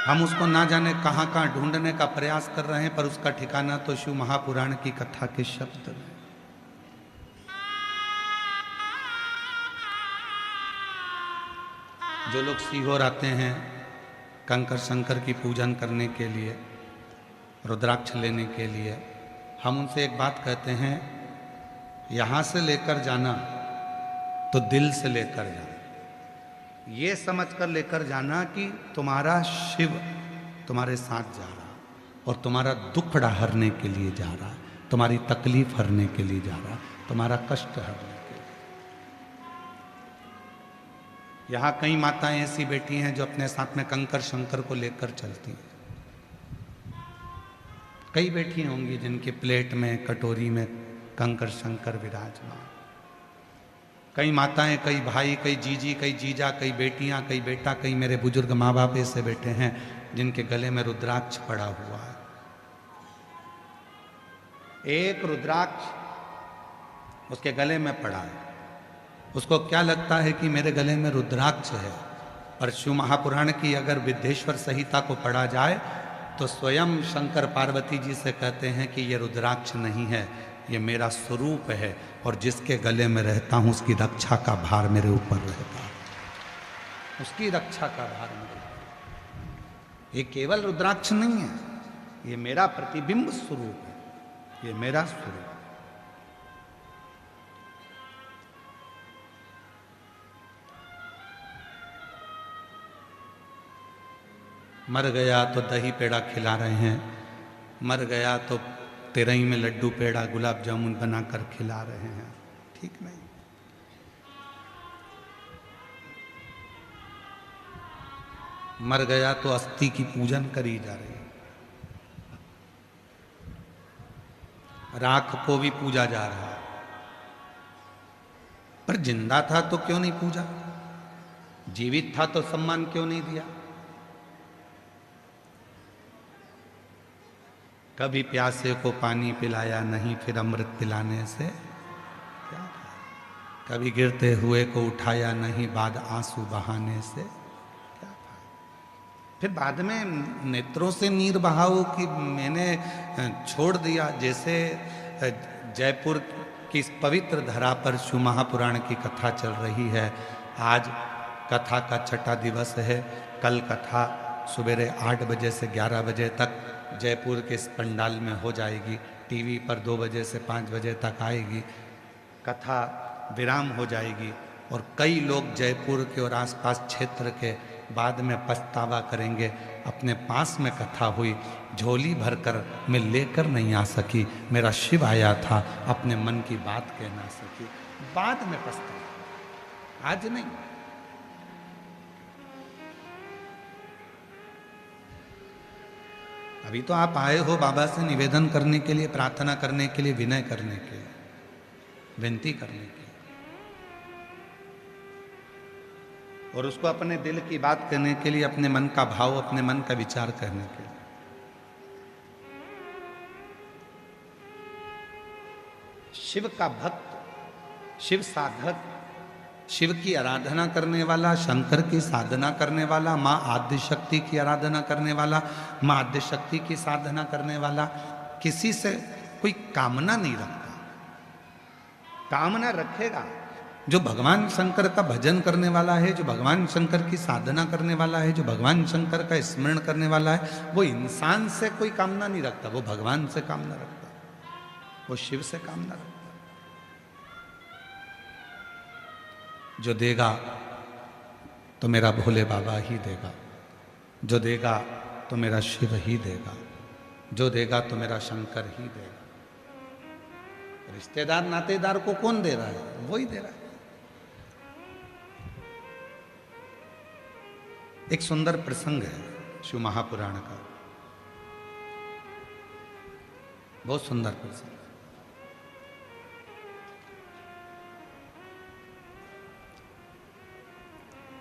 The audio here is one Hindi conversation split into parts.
हम उसको ना जाने कहाँ कहाँ ढूंढने का प्रयास कर रहे हैं, पर उसका ठिकाना तो शिव महापुराण की कथा के शब्द में। जो लोग सीहोर आते हैं कंकर शंकर की पूजन करने के लिए, रुद्राक्ष लेने के लिए, हम उनसे एक बात कहते हैं, यहाँ से लेकर जाना तो दिल से लेकर जाना, ये समझ कर लेकर जाना कि तुम्हारा शिव तुम्हारे साथ जा रहा और तुम्हारा दुखड़ा हरने के लिए जा रहा, तुम्हारी तकलीफ हरने के लिए जा रहा, तुम्हारा कष्ट हरने के लिए। यहाँ कई माताएं ऐसी बैठी हैं जो अपने साथ में कंकर शंकर को लेकर चलती हैं। कई बैठी होंगी जिनके प्लेट में कटोरी में कंकर शंकर विराजमान। कई माताएं, कई भाई, कई जीजी, कई जीजा, कई बेटियां, कई बेटा, कई मेरे बुजुर्ग माँ बाप ऐसे बैठे हैं जिनके गले में रुद्राक्ष पड़ा हुआ है। एक रुद्राक्ष उसके गले में पड़ा है, उसको क्या लगता है कि मेरे गले में रुद्राक्ष है, पर शिव महापुराण की अगर विद्येश्वर संहिता को पढ़ा जाए तो स्वयं शंकर पार्वती जी से कहते हैं कि ये रुद्राक्ष नहीं है, ये मेरा स्वरूप है, और जिसके गले में रहता हूं उसकी रक्षा का भार मेरे ऊपर रहता है, उसकी रक्षा का भार मेरे ऊपर। ये केवल रुद्राक्ष नहीं है, ये मेरा प्रतिबिंब स्वरूप है, ये मेरा स्वरूप। मर गया तो दही पेड़ा खिला रहे हैं, मर गया तो तेरही में लड्डू पेड़ा गुलाब जामुन बनाकर खिला रहे हैं, ठीक नहीं। मर गया तो अस्थि की पूजन करी जा रही है, राख को भी पूजा जा रहा है, पर जिंदा था तो क्यों नहीं पूजा, जीवित था तो सम्मान क्यों नहीं दिया। कभी प्यासे को पानी पिलाया नहीं, फिर अमृत पिलाने से क्या फायदा। कभी गिरते हुए को उठाया नहीं, बाद आंसू बहाने से क्या फायदा। फिर बाद में नेत्रों से नीर बहाओ कि मैंने छोड़ दिया। जैसे जयपुर की इस पवित्र धरा पर शिव महापुराण की कथा चल रही है। आज कथा का छठा दिवस है। कल कथा सवेरे 8 बजे से 11 बजे तक जयपुर के इस पंडाल में हो जाएगी। टीवी पर 2 बजे से 5 बजे तक आएगी, कथा विराम हो जाएगी। और कई लोग जयपुर के और आसपास क्षेत्र के बाद में पछतावा करेंगे, अपने पास में कथा हुई, झोली भरकर मैं लेकर नहीं आ सकी, मेरा शिव आया था, अपने मन की बात कह ना सकी, बाद में पछतावा, आज नहीं। अभी तो आप आए हो बाबा से निवेदन करने के लिए, प्रार्थना करने के लिए, विनय करने के लिए, विनती करने के लिए, और उसको अपने दिल की बात करने के लिए, अपने मन का भाव, अपने मन का विचार करने के लिए। शिव का भक्त, शिव साधक, शिव की आराधना करने वाला, शंकर की साधना करने वाला, माँ आद्य शक्ति की आराधना करने वाला, माँ आद्य शक्ति की साधना करने वाला किसी से कोई कामना नहीं रखता। कामना रखेगा जो भगवान शंकर का भजन करने वाला है, जो भगवान शंकर की साधना करने वाला है, जो भगवान शंकर का स्मरण करने वाला है, वो इंसान से कोई कामना नहीं रखता, वो भगवान से कामना रखता, वो शिव से कामना रखता। जो देगा तो मेरा भोले बाबा ही देगा, जो देगा तो मेरा शिव ही देगा, जो देगा तो मेरा शंकर ही देगा। रिश्तेदार नातेदार को कौन दे रहा है? वही दे रहा है। एक सुंदर प्रसंग है शिव महापुराण का, बहुत सुंदर प्रसंग।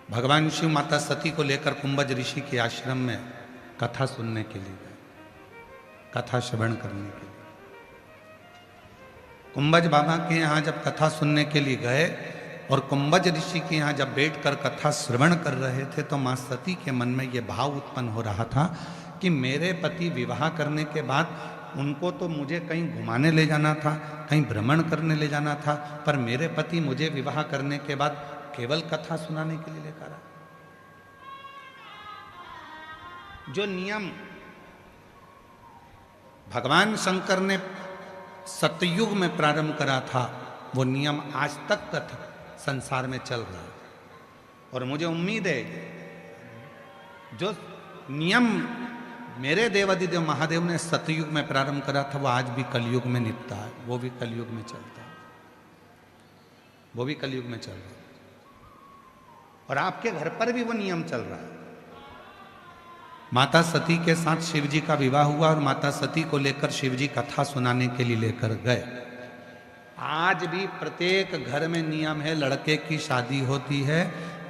भगवान शिव माता सती को लेकर कुंभज ऋषि के आश्रम में कथा सुनने के लिए गए, कथा श्रवण करने के लिए। कुंभज बाबा के यहाँ जब कथा सुनने के लिए गए और कुंभज ऋषि के यहाँ जब बैठकर कथा श्रवण कर रहे थे तो माँ सती के मन में ये भाव उत्पन्न हो रहा था कि मेरे पति विवाह करने के बाद उनको तो मुझे कहीं घुमाने ले जाना था, कहीं भ्रमण करने ले जाना था, पर मेरे पति मुझे विवाह करने के बाद केवल कथा सुनाने के लिए लेकर आए। जो नियम भगवान शंकर ने सतयुग में प्रारंभ करा था वो नियम आज तक संसार में चल रहा है। और मुझे उम्मीद है जो नियम मेरे देवादिदेव महादेव ने सतयुग में प्रारंभ करा था वो आज भी कलयुग में निपटा है, वो भी कलयुग में चलता है, वो भी कलयुग में चल रहा है। और आपके घर पर भी वो नियम चल रहा है। माता सती के साथ शिव जी का विवाह हुआ और माता सती को लेकर शिव जी कथा सुनाने के लिए लेकर गए। आज भी प्रत्येक घर में नियम है, लड़के की शादी होती है,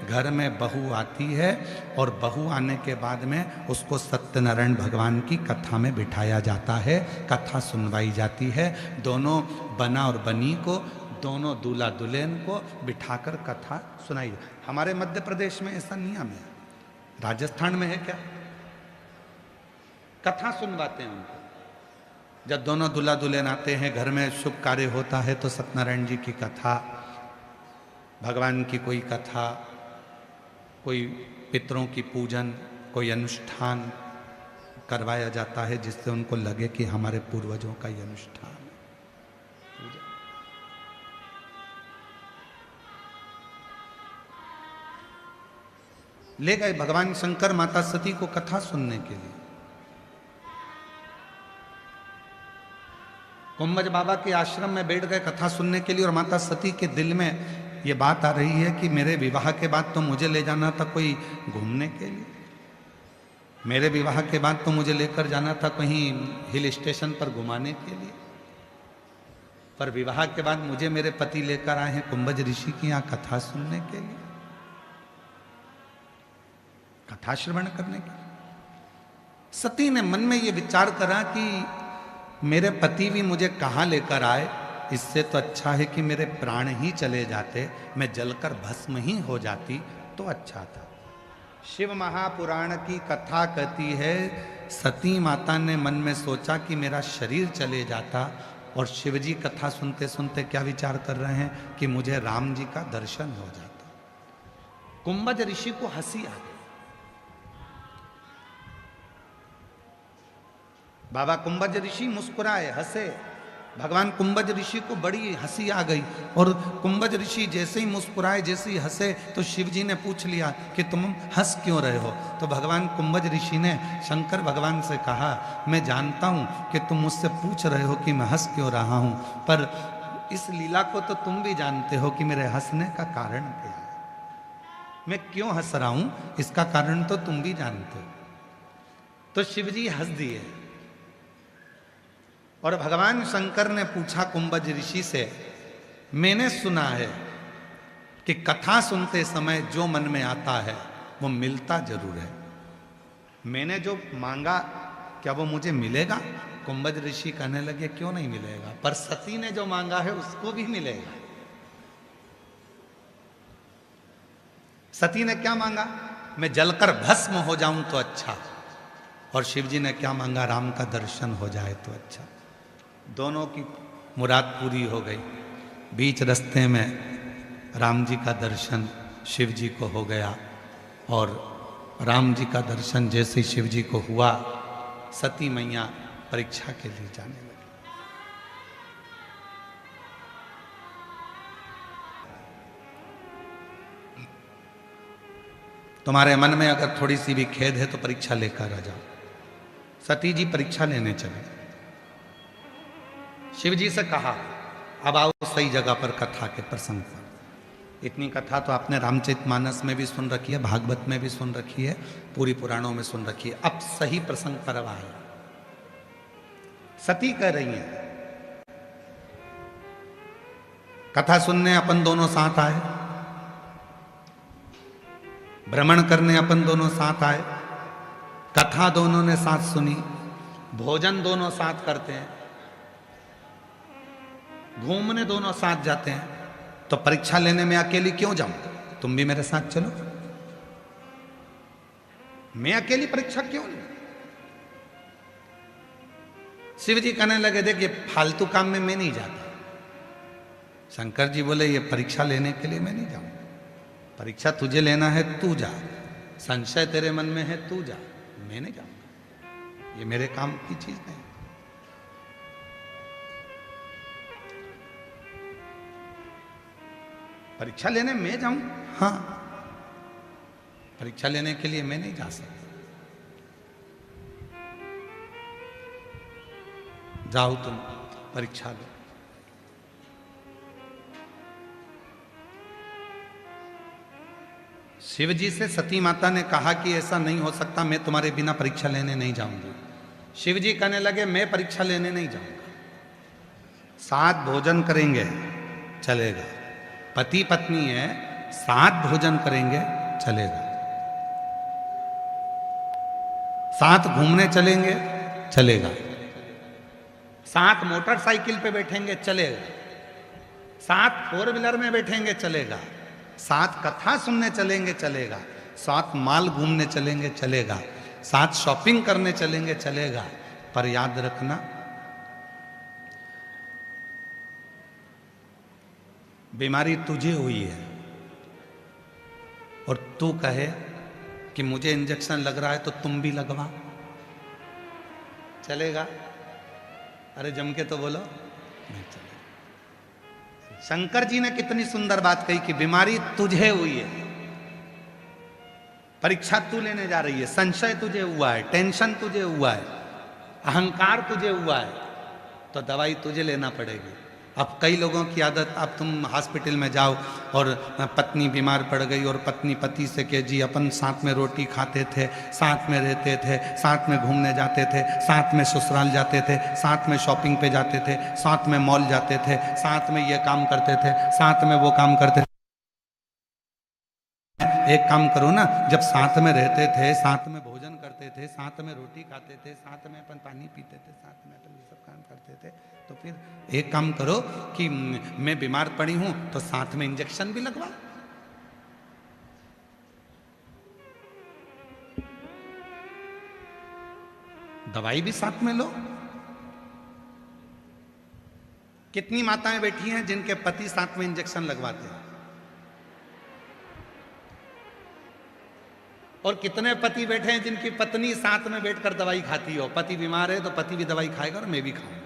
घर में बहू आती है और बहू आने के बाद में उसको सत्यनारायण भगवान की कथा में बिठाया जाता है, कथा सुनवाई जाती है। दोनों बना और बनी को, दोनों दूल्हा दुल्हन को बिठाकर कथा सुनाई। हमारे मध्य प्रदेश में ऐसा नियम है, राजस्थान में है क्या? कथा सुनवाते हैं उनको। जब दोनों दूल्हा दुल्हन आते हैं, घर में शुभ कार्य होता है तो सत्यनारायण जी की कथा, भगवान की कोई कथा, कोई पितरों की पूजन, कोई अनुष्ठान करवाया जाता है जिससे उनको लगे कि हमारे पूर्वजों का ये अनुष्ठान है। ले गए भगवान शंकर माता सती को कथा सुनने के लिए। कुंभज बाबा के आश्रम में बैठ गए कथा सुनने के लिए और माता सती के दिल में ये बात आ रही है कि मेरे विवाह के बाद तो मुझे ले जाना था कोई घूमने के लिए, मेरे विवाह के बाद तो मुझे लेकर जाना था कहीं हिल स्टेशन पर घुमाने के लिए, पर विवाह के बाद मुझे मेरे पति लेकर आए हैं कुंभज ऋषि की यहाँ कथा सुनने के लिए, कथा श्रवण करने के लिए। सती ने मन में ये विचार करा कि मेरे पति भी मुझे कहाँ लेकर आए, इससे तो अच्छा है कि मेरे प्राण ही चले जाते, मैं जलकर भस्म ही हो जाती तो अच्छा था। शिव महापुराण की कथा कहती है सती माता ने मन में सोचा कि मेरा शरीर चले जाता, और शिव जी कथा सुनते सुनते क्या विचार कर रहे हैं कि मुझे राम जी का दर्शन हो जाता। कुंभज ऋषि को हंसी आ गई। बाबा कुंभज ऋषि मुस्कुराए, हंसे। भगवान कुंभज ऋषि को बड़ी हंसी आ गई और कुंभज ऋषि जैसे ही मुस्कुराए, जैसे ही हंसे तो शिव जी ने पूछ लिया कि तुम हंस क्यों रहे हो। तो भगवान कुंभज ऋषि ने शंकर भगवान से कहा, मैं जानता हूँ कि तुम मुझसे पूछ रहे हो कि मैं हंस क्यों रहा हूँ, पर इस लीला को तो तुम भी जानते हो कि मेरे हंसने का कारण क्या है, मैं क्यों हंस रहा हूँ इसका कारण तो तुम भी जानते हो। तो शिव जी हंस दिए और भगवान शंकर ने पूछा कुंभज ऋषि से, मैंने सुना है कि कथा सुनते समय जो मन में आता है वो मिलता जरूर है, मैंने जो मांगा क्या वो मुझे मिलेगा? कुंभज ऋषि कहने लगे, क्यों नहीं मिलेगा, पर सती ने जो मांगा है उसको भी मिलेगा। सती ने क्या मांगा? मैं जलकर भस्म हो जाऊं तो अच्छा। और शिव जी ने क्या मांगा? राम का दर्शन हो जाए तो अच्छा। दोनों की मुराद पूरी हो गई। बीच रास्ते में राम जी का दर्शन शिव जी को हो गया, और राम जी का दर्शन जैसे शिव जी को हुआ, सती मैया परीक्षा के लिए जाने लगी। तुम्हारे मन में अगर थोड़ी सी भी खेद है तो परीक्षा लेकर आ जाओ। सती जी परीक्षा लेने चले। शिव जी से कहा, अब आओ सही जगह पर कथा के प्रसंग पर। इतनी कथा तो आपने रामचरितमानस में भी सुन रखी है, भागवत में भी सुन रखी है, पूरी पुराणों में सुन रखी है। अब सही प्रसंग पर अब आए। सती कह रही है, कथा सुनने अपन दोनों साथ आए, भ्रमण करने अपन दोनों साथ आए, कथा दोनों ने साथ सुनी, भोजन दोनों साथ करते हैं, घूमने दोनों साथ जाते हैं, तो परीक्षा लेने में अकेली क्यों जाऊं? तुम भी मेरे साथ चलो। मैं अकेली परीक्षा क्यों लूं? शिव जी कहने लगे, देख ये फालतू काम में मैं नहीं जाता। शंकर जी बोले, ये परीक्षा लेने के लिए मैं नहीं जाऊंगा। परीक्षा तुझे लेना है, तू जा। संशय तेरे मन में है, तू जा, मैं नहीं जाऊंगा। ये मेरे काम की चीज नहीं। परीक्षा लेने मैं जाऊं? हाँ, परीक्षा लेने के लिए मैं नहीं जा सकता। जाओ तुम परीक्षा लो। शिव जी से सती माता ने कहा कि ऐसा नहीं हो सकता, मैं तुम्हारे बिना परीक्षा लेने नहीं जाऊंगी। शिव जी कहने लगे, मैं परीक्षा लेने नहीं जाऊंगा। साथ भोजन करेंगे चलेगा, पति पत्नी है, साथ भोजन करेंगे चलेगा, साथ घूमने चलेंगे चलेगा, साथ मोटरसाइकिल पे बैठेंगे चलेगा, साथ फोर व्हीलर में बैठेंगे चलेगा, साथ कथा सुनने चलेंगे चलेगा, साथ माल घूमने चलेंगे चलेगा, साथ शॉपिंग करने चलेंगे चलेगा। पर याद रखना, बीमारी तुझे हुई है और तू कहे कि मुझे इंजेक्शन लग रहा है तो तुम भी लगवा, चलेगा? अरे जम के तो बोलो, नहीं चलेगा। शंकर जी ने कितनी सुंदर बात कही कि बीमारी तुझे हुई है, परीक्षा तू लेने जा रही है, संशय तुझे हुआ है, टेंशन तुझे हुआ है, अहंकार तुझे हुआ है, तो दवाई तुझे लेना पड़ेगी। अब कई लोगों की आदत, अब तुम हॉस्पिटल में जाओ और पत्नी बीमार पड़ गई और पत्नी पति से कहे, जी अपन साथ में रोटी खाते थे, साथ में रहते थे, साथ में घूमने जाते थे, साथ में ससुराल जाते थे, साथ में शॉपिंग पे जाते थे, साथ में मॉल जाते थे, साथ में ये काम करते थे, साथ में वो काम करते थे। एक काम करो ना, जब साथ में रहते थे, साथ में भोजन करते थे, साथ में रोटी खाते थे, साथ में अपन पानी पीते थे, साथ में अपन ये सब काम करते थे, तो फिर एक काम करो कि मैं बीमार पड़ी हूं तो साथ में इंजेक्शन भी लगवा, दवाई भी साथ में लो। कितनी माताएं बैठी हैं जिनके पति साथ में इंजेक्शन लगवाते हैं, और कितने पति बैठे हैं जिनकी पत्नी साथ में बैठकर दवाई खाती हो। पति बीमार है तो पति भी दवाई खाएगा और मैं भी खाऊंगा।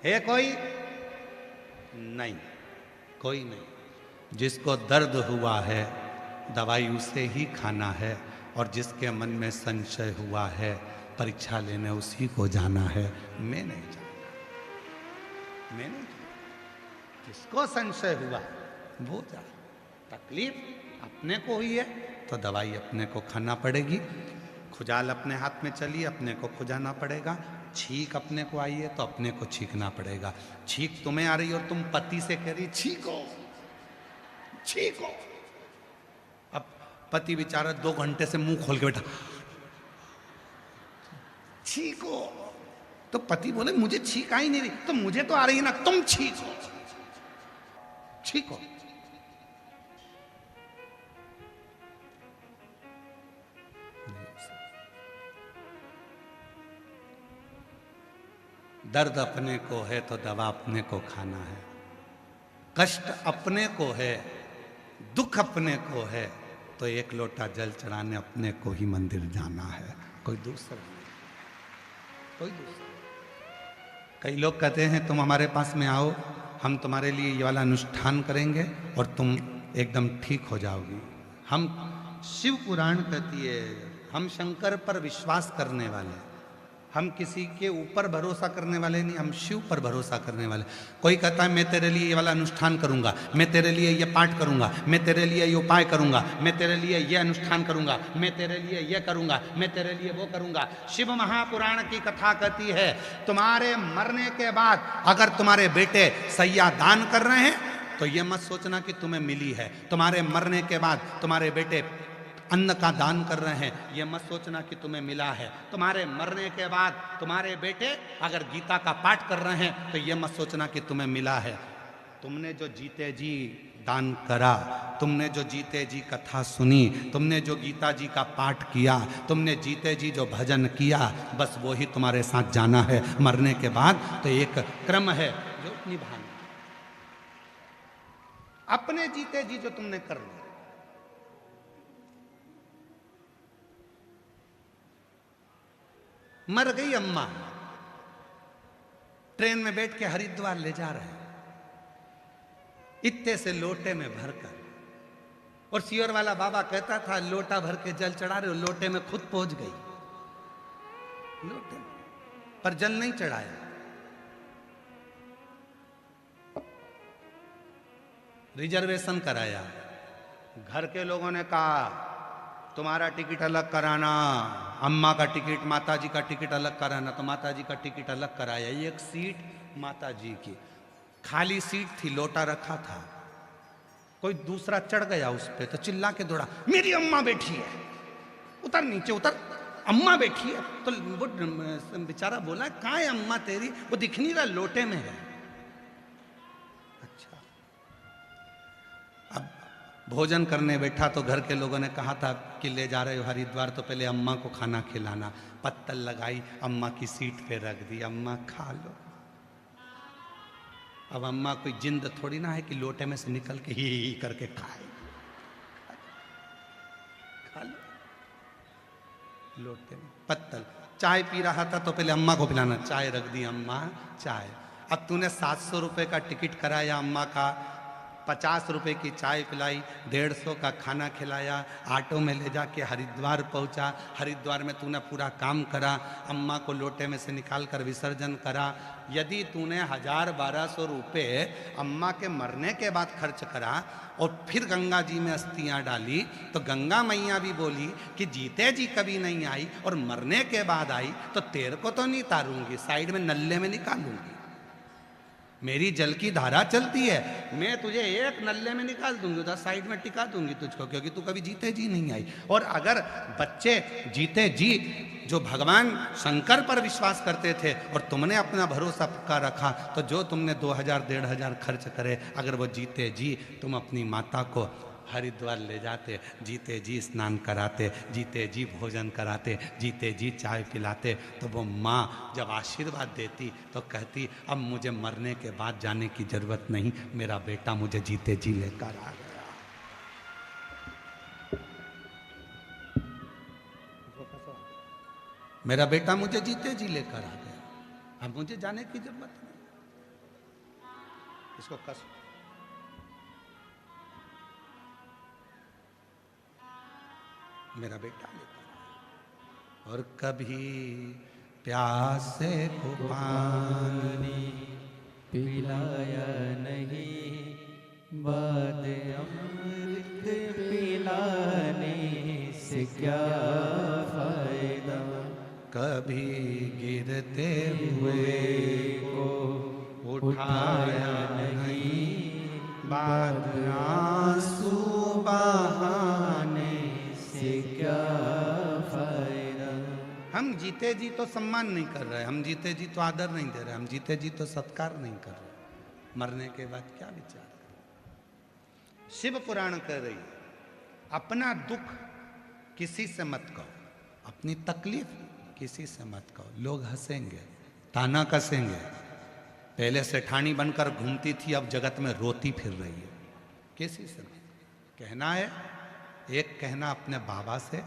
है कोई? नहीं, कोई नहीं। जिसको दर्द हुआ है दवाई उसे ही खाना है, और जिसके मन में संशय हुआ है परीक्षा लेने उसी को जाना है। मैं नहीं जाऊंगा, मैं नहीं जाऊंगा। जिसको संशय हुआ वो जा। तकलीफ अपने को हुई है तो दवाई अपने को खाना पड़ेगी। खुजाल अपने हाथ में चली, अपने को खुजाना पड़ेगा। छींक अपने को आई है तो अपने को छींकना पड़ेगा। छींक तुम्हें आ रही और तुम पति से कह रही छींको छींको। अब पति बेचारा 2 घंटे से मुंह खोल के बैठा, छींको, तो पति बोले मुझे छींक आ ही नहीं रही, तो मुझे तो आ रही है ना, तुम छींको छींको। दर्द अपने को है तो दवा अपने को खाना है, कष्ट अपने को है, दुख अपने को है, तो एक लोटा जल चढ़ाने अपने को ही मंदिर जाना है, कोई दूसरा नहीं, कोई दूसरा। कई लोग कहते हैं तुम हमारे पास में आओ, हम तुम्हारे लिए ये वाला अनुष्ठान करेंगे और तुम एकदम ठीक हो जाओगी। हम शिव पुराण कहती है, हम शंकर पर विश्वास करने वाले, हम किसी के ऊपर भरोसा करने वाले नहीं, हम शिव पर भरोसा करने वाले। कोई कहता है मैं तेरे लिए ये वाला अनुष्ठान करूंगा, मैं तेरे लिए ये पाठ करूंगा, मैं तेरे लिए ये उपाय करूंगा, मैं तेरे लिए ये अनुष्ठान करूंगा, मैं तेरे लिए ये करूंगा, मैं तेरे लिए वो करूंगा। शिव महापुराण की कथा कहती है तुम्हारे मरने के बाद अगर तुम्हारे बेटे सैया दान कर रहे हैं तो ये मत सोचना कि तुम्हें मिली है। तुम्हारे मरने के बाद तुम्हारे बेटे अन्न का दान कर रहे हैं, यह मत सोचना कि तुम्हें मिला है। तुम्हारे मरने के बाद तुम्हारे बेटे अगर गीता का पाठ कर रहे हैं तो यह मत सोचना कि तुम्हें मिला है। तुमने जो जीते जी दान करा, तुमने जो जीते जी कथा सुनी, तुमने जो गीता जी का पाठ किया, तुमने जीते जी जो भजन किया, बस वो ही तुम्हारे साथ जाना है मरने के बाद। तो एक क्रम है जो निभाना, अपने जीते जी जो तुमने कर लिया। मर गई अम्मा, ट्रेन में बैठ के हरिद्वार ले जा रहे हैं इत्ते से लोटे में भरकर, और सियोर वाला बाबा कहता था लोटा भर के जल चढ़ा रहे हो, लोटे में खुद पहुंच गई, लोटे में, पर जल नहीं चढ़ाया। रिजर्वेशन कराया, घर के लोगों ने कहा तुम्हारा टिकट अलग कराना, अम्मा का टिकट, माताजी का टिकट अलग कराना, तो माताजी का टिकट अलग कराया। एक सीट माताजी की खाली सीट थी, लोटा रखा था, कोई दूसरा चढ़ गया उस पे तो चिल्ला के दौड़ा, मेरी अम्मा बैठी है, उतर नीचे उतर, अम्मा बैठी है। तो वो बेचारा बोला कहाँ है अम्मा तेरी, वो दिख नहीं रहा, लोटे में है। अच्छा, अब भोजन करने बैठा तो घर के लोगों ने कहा था कि ले जा रहे हो हरिद्वार तो पहले अम्मा को खाना खिलाना, पत्तल लगाई, अम्मा की सीट पे रख दी, अम्मा खा लो। अब अम्मा कोई जिंद थोड़ी ना है कि लोटे में से निकल के ही करके खाए, खा लो लोटे में। पत्तल, चाय पी रहा था तो पहले अम्मा को पिलाना, चाय रख दी, अम्मा चाय। अब तूने 700 रुपए का टिकट कराया अम्मा का, 50 रुपए की चाय पिलाई, 150 का खाना खिलाया, ऑटो में ले जाके हरिद्वार पहुंचा, हरिद्वार में तूने पूरा काम करा, अम्मा को लोटे में से निकाल कर विसर्जन करा। यदि तूने 1000-1200 रुपए अम्मा के मरने के बाद खर्च करा और फिर गंगा जी में अस्थियां डाली, तो गंगा मैया भी बोली कि जीते जी कभी नहीं आई और मरने के बाद आई तो तेरे को तो नहीं तारूंगी, साइड में नल्ले में निकालूंगी, मेरी जल की धारा चलती है, मैं तुझे एक नल्ले में निकाल दूंगी, उधर साइड में टिका दूंगी तुझको, क्योंकि तू कभी जीते जी नहीं आई। और अगर बच्चे जीते जी जो भगवान शंकर पर विश्वास करते थे और तुमने अपना भरोसा पक्का रखा, तो जो तुमने 2000-1500 खर्च करे, अगर वो जीते जी तुम अपनी माता को हरिद्वार ले जाते, जीते जी स्नान कराते, जीते जी भोजन कराते, जीते जी चाय पिलाते, तो वो माँ जब आशीर्वाद देती तो कहती अब मुझे मरने के बाद जाने की जरूरत नहीं, मेरा बेटा मुझे जीते जी लेकर आ गया। मेरा बेटा मुझे जीते जी लेकर आ गया, अब मुझे जाने की जरूरत नहीं। इसको कस मेरा बेटा लेकर, और कभी प्यासे को पानी पिलाया नहीं, बाद अमृत पिलाने से क्या फायदा, कभी गिरते हुए को उठाया नहीं, बाद आंसू बहाने से क्या फायदा। हम जीते जी तो सम्मान नहीं कर रहे, हम जीते जी तो आदर नहीं दे रहे, हम जीते जी तो सत्कार नहीं कर रहे, मरने के बाद क्या विचार करें। शिव पुराण कह रही है अपना दुख किसी से मत कहो, अपनी तकलीफ किसी से मत कहो, लोग हंसेंगे, ताना कसेंगे। पहले सेठानी बनकर घूमती थी, अब जगत में रोती फिर रही है, किसी से मत कहना है। एक कहना अपने बाबा से,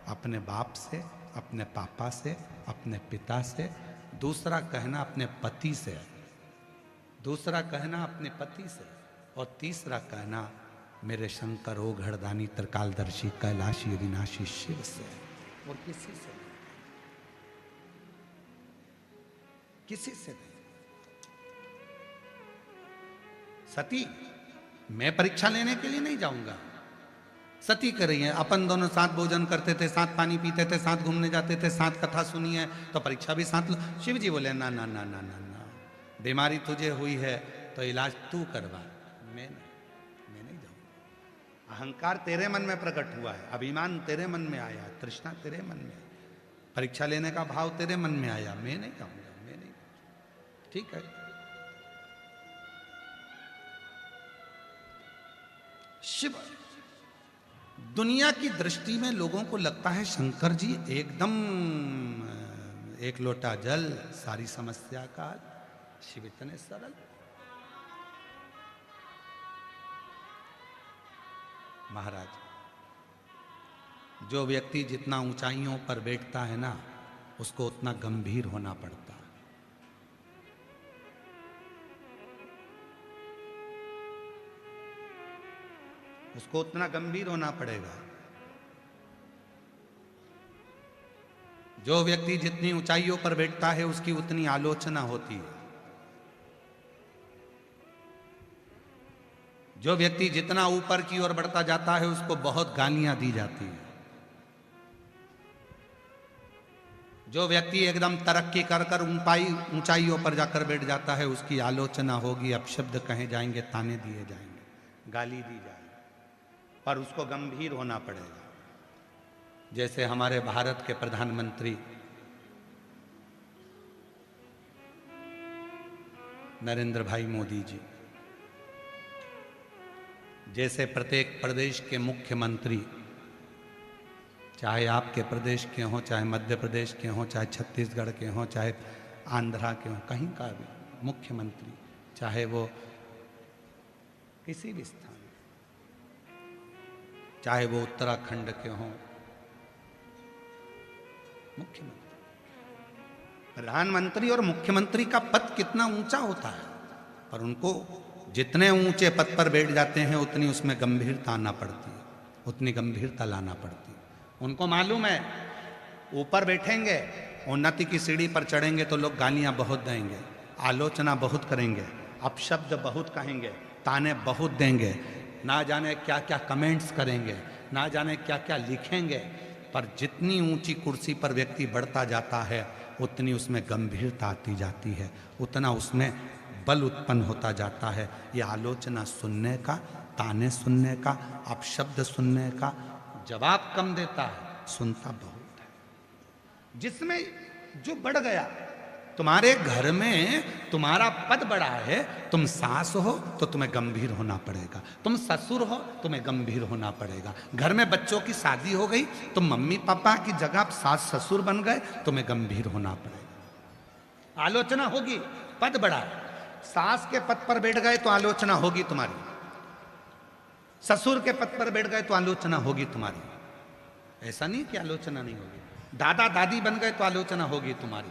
अपने बाप से, अपने पापा से, अपने पिता से, दूसरा कहना अपने पति से, दूसरा कहना अपने पति से, और तीसरा कहना मेरे शंकर ओ घड़दानी त्रिकालदर्शी कैलाशी अविनाशी शिव से, और किसी से नहीं, किसी से नहीं। सती मैं परीक्षा लेने के लिए नहीं जाऊंगा, सती कर रही है, अपन दोनों साथ भोजन करते थे, साथ पानी पीते थे, साथ घूमने जाते थे, साथ कथा सुनी है, तो परीक्षा भी साथ लो। शिव जी बोले ना ना ना ना ना ना, बीमारी तुझे हुई है तो इलाज तू करवा, मैं नहीं जाऊंगा। अहंकार तेरे मन में प्रकट हुआ है, अभिमान तेरे मन में आया, तृष्णा तेरे मन में, परीक्षा लेने का भाव तेरे मन में आया, मैं नहीं जाऊंगा, मैं नहीं। ठीक है, शिव दुनिया की दृष्टि में लोगों को लगता है शंकर जी एकदम एक लोटा जल सारी समस्या का हल। शिव इतने सरल। महाराज, जो व्यक्ति जितना ऊंचाइयों पर बैठता है ना, उसको उतना गंभीर होना पड़ता है। उसको उतना गंभीर होना पड़ेगा। जो व्यक्ति जितनी ऊंचाइयों पर बैठता है उसकी उतनी आलोचना होती है। जो व्यक्ति जितना ऊपर की ओर बढ़ता जाता है उसको बहुत गालियां दी जाती है। जो व्यक्ति एकदम तरक्की कर कर ऊंचाइयों पर जाकर बैठ जाता है उसकी आलोचना होगी, अपशब्द कहे जाएंगे, ताने दिए जाएंगे, गाली दी जाएगी, पर उसको गंभीर होना पड़ेगा। जैसे हमारे भारत के प्रधानमंत्री नरेंद्र भाई मोदी जी, जैसे प्रत्येक प्रदेश के मुख्यमंत्री, चाहे आपके प्रदेश के हों, चाहे मध्य प्रदेश के हों, चाहे छत्तीसगढ़ के हों, चाहे आंध्रा के हों, कहीं का भी मुख्यमंत्री, चाहे वो किसी भी स्थान, चाहे वो उत्तराखंड के हों, मुख्यमंत्री, प्रधानमंत्री और मुख्यमंत्री का पद कितना ऊंचा होता है, पर उनको जितने ऊंचे पद पर बैठ जाते हैं उतनी उसमें गंभीरता आना पड़ती है, उतनी गंभीरता लाना पड़ती है। उनको मालूम है ऊपर बैठेंगे, उन्नति की सीढ़ी पर चढ़ेंगे तो लोग गालियां बहुत देंगे, आलोचना बहुत करेंगे, अपशब्द बहुत कहेंगे, ताने बहुत देंगे, ना जाने क्या क्या कमेंट्स करेंगे, ना जाने क्या क्या लिखेंगे, पर जितनी ऊंची कुर्सी पर व्यक्ति बढ़ता जाता है उतनी उसमें गंभीरता आती जाती है, उतना उसमें बल उत्पन्न होता जाता है। ये आलोचना सुनने का, ताने सुनने का, अपशब्द सुनने का जवाब कम देता है, सुनता बहुत है। जिसमें जो बढ़ गया, तुम्हारे घर में तुम्हारा पद बढ़ा है, तुम सास हो तो तुम्हें गंभीर होना पड़ेगा, तुम ससुर हो तुम्हें गंभीर होना पड़ेगा, घर में बच्चों की शादी हो गई, तुम मम्मी पापा की जगह सास ससुर बन गए, तुम्हें गंभीर होना पड़ेगा। आलोचना होगी, पद बढ़ा, सास के पद पर बैठ गए तो आलोचना होगी तुम्हारी, ससुर के पद पर बैठ गए तो आलोचना होगी तुम्हारी। ऐसा नहीं कि आलोचना नहीं होगी। दादा दादी बन गए तो आलोचना होगी तुम्हारी।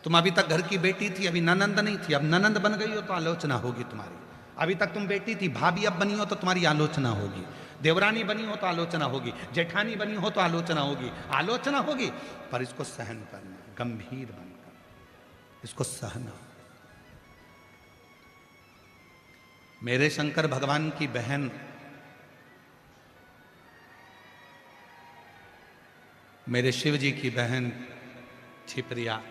तुम अभी तक घर की बेटी थी, अभी ननंद नहीं थी, अब ननंद बन गई हो तो आलोचना होगी तुम्हारी। अभी तक तुम बेटी थी, भाभी अब बनी हो तो तुम्हारी आलोचना होगी। देवरानी बनी हो तो आलोचना होगी, जेठानी बनी हो तो आलोचना होगी। आलोचना होगी, पर इसको सहन करना, गंभीर बनकर इसको सहना। मेरे शंकर भगवान की बहन मेरे शिव जी की बहन छिप्रिया,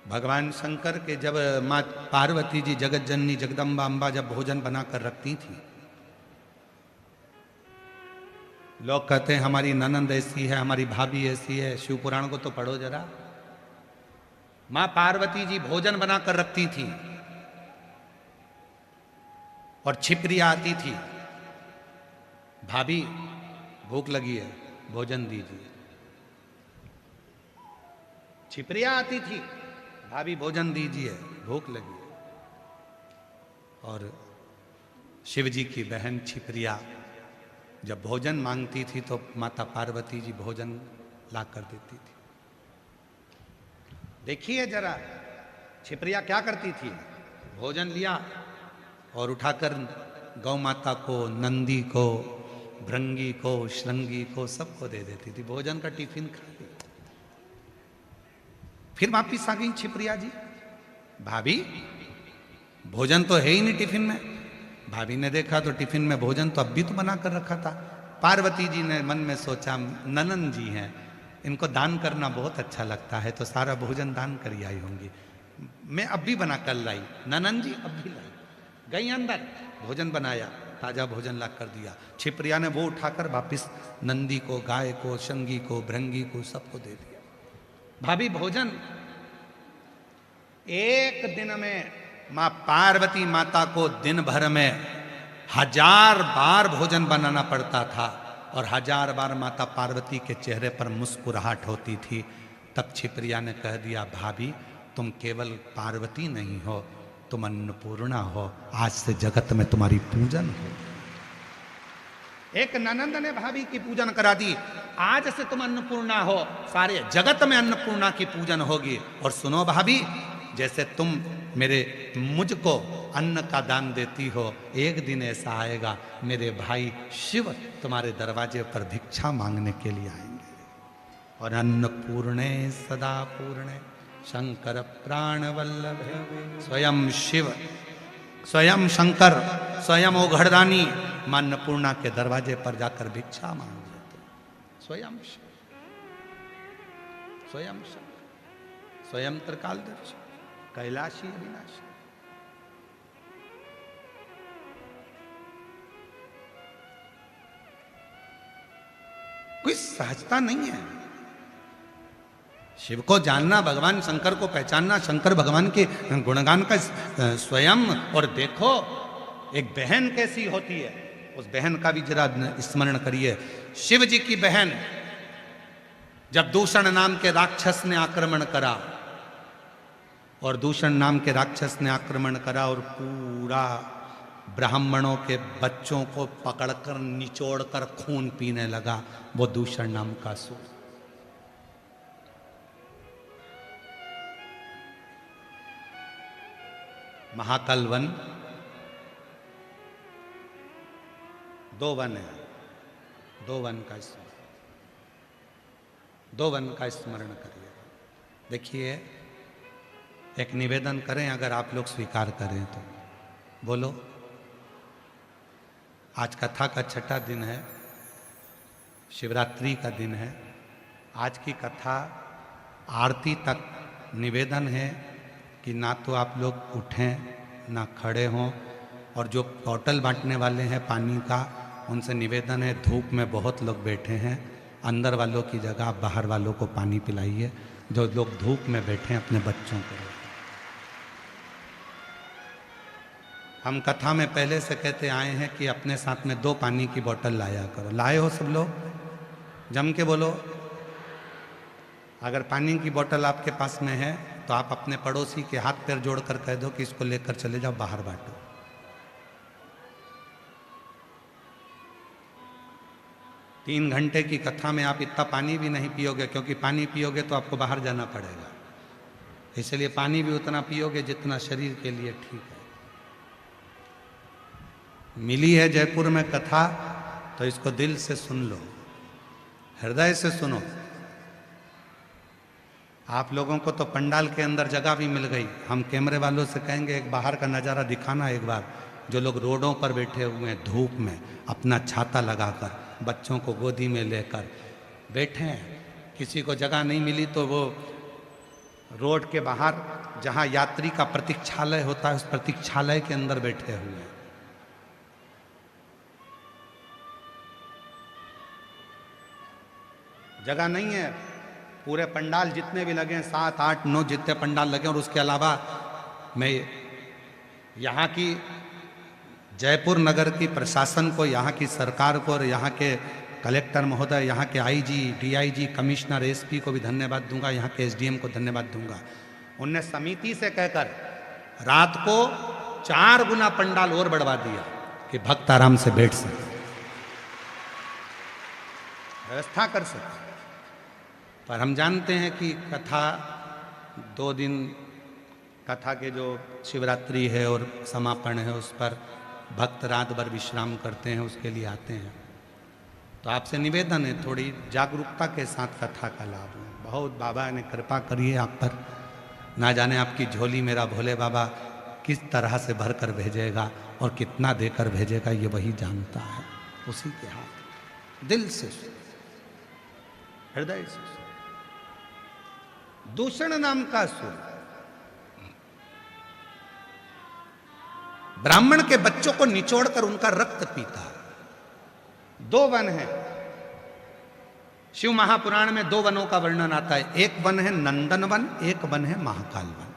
भगवान शंकर के जब माँ पार्वती जी जगत जननी जगदम्बा अम्बा जब भोजन बनाकर रखती थी, लोग कहते हैं हमारी ननंद ऐसी है, हमारी भाभी ऐसी है। शिव पुराण को तो पढ़ो जरा। माँ पार्वती जी भोजन बनाकर रखती थी और छिप्रिया आती थी, भाभी भूख लगी है, भोजन दीजिए। छिप्रिया आती थी, भाभी भोजन दीजिए, भूख लगी है। और शिव जी की बहन छिप्रिया जब भोजन मांगती थी तो माता पार्वती जी भोजन ला कर देती थी। देखिए जरा छिप्रिया क्या करती थी, भोजन लिया और उठाकर गौ माता को, नंदी को, भृंगी को, श्रृंगी को सबको दे देती थी। भोजन का टिफिन खा लिया। फिर वापिस आ गई छिप्रिया जी, भाभी भोजन तो है ही नहीं टिफिन में। भाभी ने देखा तो टिफिन में भोजन तो अब भी तो बना कर रखा था। पार्वती जी ने मन में सोचा ननंद जी हैं, इनको दान करना बहुत अच्छा लगता है, तो सारा भोजन दान कर आई होंगी, मैं अब भी बना कर लाई। ननंद जी अब भी लाई, गई अंदर, भोजन बनाया, ताजा भोजन ला कर दिया। छिप्रिया ने वो उठाकर वापिस नंदी को, गाय को, शंगी को, भृंगी को सबको दे दिया। भाभी भोजन एक दिन में मां पार्वती माता को दिन भर में 1000 बार भोजन बनाना पड़ता था और 1000 बार माता पार्वती के चेहरे पर मुस्कुराहट होती थी। तब छिप्रिया ने कह दिया, भाभी तुम केवल पार्वती नहीं हो, तुम अन्नपूर्णा हो, आज से जगत में तुम्हारी पूजन हो। एक ननंद ने भाभी की पूजन करा दी, आज से तुम अन्नपूर्णा हो, सारे जगत में अन्नपूर्णा की पूजन होगी। और सुनो भाभी, जैसे तुम मुझको अन्न का दान देती हो, एक दिन ऐसा आएगा मेरे भाई शिव तुम्हारे दरवाजे पर भिक्षा मांगने के लिए आएंगे। और अन्नपूर्णे सदा पूर्णे शंकर प्राण वल्लभे, स्वयं शिव, स्वयं शंकर, स्वयं ओघड़दानी मां अन्नपूर्णा के दरवाजे पर जाकर भिक्षा मांग लेते। स्वयं शिव, स्वयं शंकर, स्वयं त्रिकालदर्शी, कैलाशी अविनाशी। कोई सहजता नहीं है। शिव को जानना, भगवान शंकर को पहचानना, शंकर भगवान के गुणगान का स्वयं। और देखो एक बहन कैसी होती है, उस बहन का भी जरा स्मरण करिए। शिव जी की बहन जब दूषण नाम के राक्षस ने आक्रमण करा, और दूषण नाम के राक्षस ने आक्रमण करा और पूरा ब्राह्मणों के बच्चों को पकड़कर निचोड़कर खून पीने लगा, वो दूषण नाम का असुर। महाकाल वन, 2 वन है, 2 वन का स्मरण, 2 वन का स्मरण करिए। देखिए एक निवेदन करें, अगर आप लोग स्वीकार करें तो बोलो। आज कथा का 6ठा दिन है, शिवरात्रि का दिन है। आज की कथा आरती तक निवेदन है कि ना तो आप लोग उठें ना खड़े हों, और जो बोतल बांटने वाले हैं पानी का, उनसे निवेदन है, धूप में बहुत लोग बैठे हैं, अंदर वालों की जगह बाहर वालों को पानी पिलाइए। जो लोग धूप में बैठे हैं अपने बच्चों को। हम कथा में पहले से कहते आए हैं कि अपने साथ में 2 पानी की बोतल लाया करो। लाए हो सब लोग? जम के बोलो। अगर पानी की बोतल आपके पास में है तो आप अपने पड़ोसी के हाथ पैर जोड़कर कह दो कि इसको लेकर चले जाओ, बाहर बांटो। तीन घंटे की कथा में आप इतना पानी भी नहीं पियोगे, क्योंकि पानी पियोगे तो आपको बाहर जाना पड़ेगा। इसलिए पानी भी उतना पियोगे जितना शरीर के लिए ठीक है। मिली है जयपुर में कथा, तो इसको दिल से सुन लो, हृदय से सुनो। आप लोगों को तो पंडाल के अंदर जगह भी मिल गई। हम कैमरे वालों से कहेंगे एक बाहर का नज़ारा दिखाना एक बार। जो लोग रोडों पर बैठे हुए हैं धूप में, अपना छाता लगाकर, बच्चों को गोदी में लेकर बैठे हैं, किसी को जगह नहीं मिली तो वो रोड के बाहर जहां यात्री का प्रतीक्षालय होता है, उस प्रतीक्षालय के अंदर बैठे हुए हैं। जगह नहीं है। पूरे पंडाल जितने भी लगे हैं, 7, 8, 9 जितने पंडाल लगे, और उसके अलावा मैं यहाँ की जयपुर नगर की प्रशासन को, यहाँ की सरकार को, और यहाँ के कलेक्टर महोदय, यहाँ के आईजी, डीआईजी, कमिश्नर, एसपी को भी धन्यवाद दूंगा, यहाँ के एसडीएम को धन्यवाद दूंगा। उनने समिति से कहकर रात को 4 गुना पंडाल और बढ़वा दिया कि भक्त आराम से बैठ सके, व्यवस्था कर सके। पर हम जानते हैं कि कथा 2 दिन, कथा के जो शिवरात्रि है और समापन है, उस पर भक्त रात भर विश्राम करते हैं, उसके लिए आते हैं। तो आपसे निवेदन है, थोड़ी जागरूकता के साथ कथा का लाभ लें। बहुत बाबा ने कृपा करी है आप पर, ना जाने आपकी झोली मेरा भोले बाबा किस तरह से भर कर भेजेगा और कितना देकर भेजेगा, ये वही जानता है, उसी के हाथ। दिल से, हृदय से। दूषण नाम का असुर ब्राह्मण के बच्चों को निचोड़कर उनका रक्त पीता। 2 वन है शिव महापुराण में, 2 वनों का वर्णन आता है। एक वन है नंदन वन, एक वन है Mahakal one.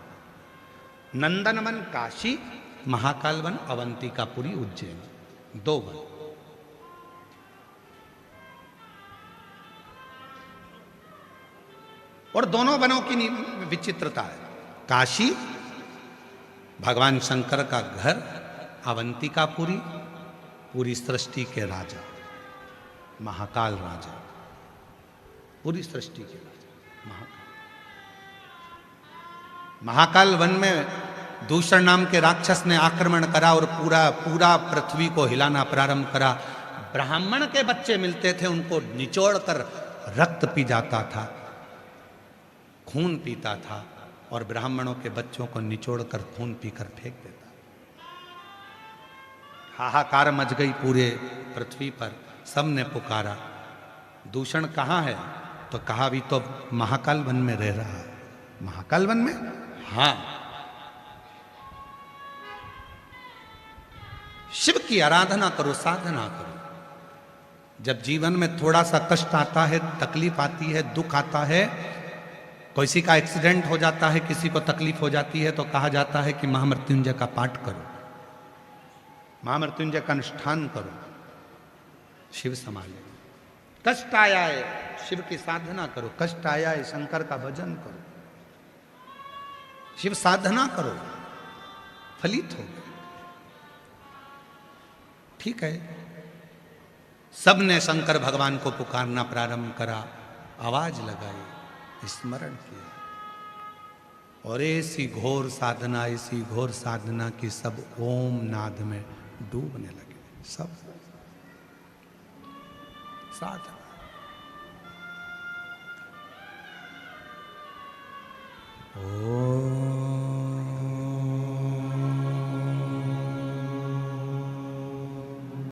Nandanvan Kashi, Mahakal one Avantikapuri Ujjain, 2 one. और दोनों वनों की विचित्रता है। काशी भगवान शंकर का घर, अवंतिकापुरी पूरी सृष्टि के राजा, महाकाल राजा, पूरी सृष्टि के राजा महाकाल। महाकाल वन में दूषण नाम के राक्षस ने आक्रमण करा और पूरा पृथ्वी को हिलाना प्रारंभ करा। ब्राह्मण के बच्चे मिलते थे, उनको निचोड़कर रक्त पी जाता था, खून पीता था, और ब्राह्मणों के बच्चों को निचोड़कर खून पीकर फेंक देता। हाहाकार मच गई पूरे पृथ्वी पर, सबने पुकारा दूषण कहाँ है? तो कहा भी तो महाकाल वन में रह रहा है। महाकाल वन में? हाँ। शिव की आराधना करो, साधना करो। जब जीवन में थोड़ा सा कष्ट आता है, तकलीफ आती है, दुख आता है, किसी का एक्सीडेंट हो जाता है, किसी को तकलीफ हो जाती है, तो कहा जाता है कि महामृत्युंजय का पाठ करो, महामृत्युंजय का अनुष्ठान करो, शिव संभाले। कष्ट आया है, शिव की साधना करो। कष्ट आया है, शंकर का भजन करो, शिव साधना करो, फलित हो गए। ठीक है, सबने शंकर भगवान को पुकारना प्रारंभ करा, आवाज लगाई, स्मरण किया, और ऐसी घोर साधना की सब ओम नाद में डूबने लगे। सब साधना। ओ